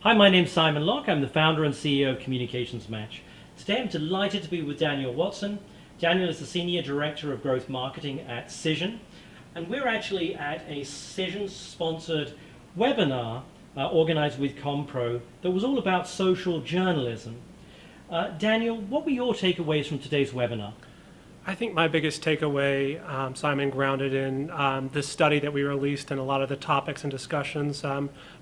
Hi, my name's Simon Locke. I'm the founder and CEO of CommunicationsMatch. Today I'm delighted to be with Daniel Watson. Daniel is the Senior Director of Growth Marketing at CISION, and we're actually at a CISION-sponsored webinar organized with Compro that was all about social journalism. Daniel, what were your takeaways from today's webinar? I think my biggest takeaway, Simon, grounded in the study that we released and a lot of the topics and discussions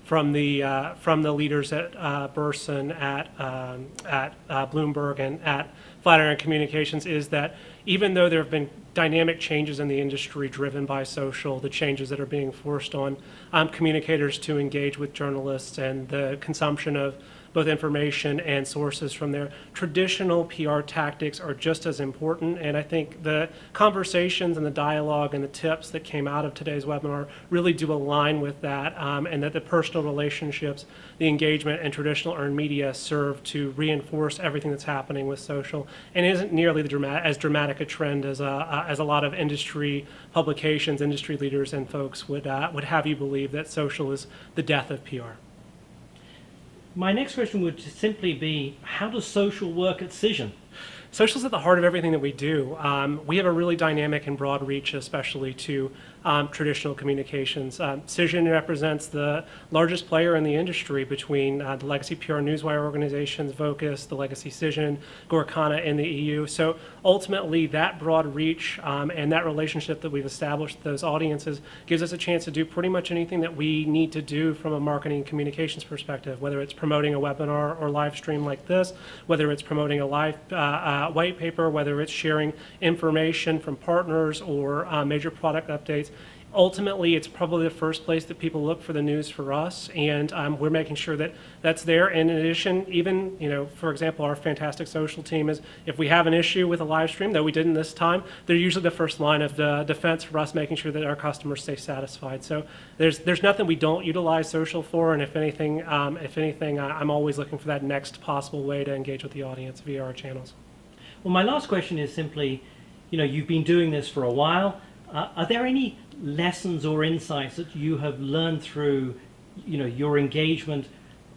from the leaders at Burson, at Bloomberg, and at Flatiron Communications is that even though there have been dynamic changes in the industry driven by social, the changes that are being forced on communicators to engage with journalists and the consumption of both information and sources from there, traditional PR tactics are just as important. And I think the conversations and the dialogue and the tips that came out of today's webinar really do align with that, and that the personal relationships, the engagement, and traditional earned media serve to reinforce everything that's happening with social, and isn't nearly as dramatic a trend as a lot of industry publications, industry leaders, and folks would have you believe that social is the death of PR. My next question would simply be, how does social work at CISION? Social's at the heart of everything that we do. We have a really dynamic and broad reach, especially to traditional communications. CISION represents the largest player in the industry between the legacy PR newswire organizations, Vocus, the legacy CISION, Gorkana in the EU. So ultimately, that broad reach and that relationship that we've established with those audiences gives us a chance to do pretty much anything that we need to do from a marketing and communications perspective, whether it's promoting a webinar or live stream like this, whether it's promoting a live white paper, whether it's sharing information from partners or major product updates. Ultimately, it's probably the first place that people look for the news for us, and we're making sure that that's there. And in addition, even, for example, our fantastic social team is, if we have an issue with a live stream, though we didn't this time, they're usually the first line of the defense for us, making sure that our customers stay satisfied. So there's nothing we don't utilize social for, and if anything, I'm always looking for that next possible way to engage with the audience via our channels. Well, my last question is simply, you've been doing this for a while. Are there any lessons or insights that you have learned through, your engagement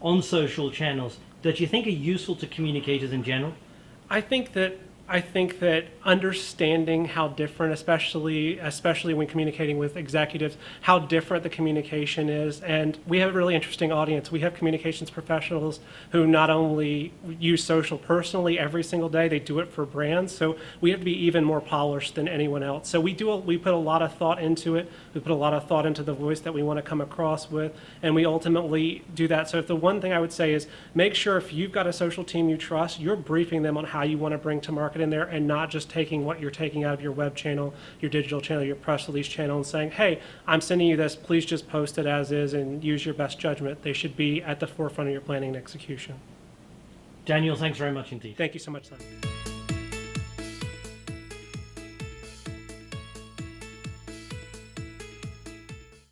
on social channels that you think are useful to communicators in general? I think that understanding how different, especially when communicating with executives, how different the communication is. And we have a really interesting audience. We have communications professionals who not only use social personally every single day, they do it for brands. So we have to be even more polished than anyone else. So we put a lot of thought into it. We put a lot of thought into the voice that we want to come across with, and we ultimately do that. So if the one thing I would say is, make sure if you've got a social team you trust, you're briefing them on how you want to bring to market in there, and not just taking what you're taking out of your web channel, your digital channel, your press release channel, and saying, hey, I'm sending you this, please just post it as is and use your best judgment. They should be at the forefront of your planning and execution. Daniel, thanks very much indeed. Thank you so much, Simon.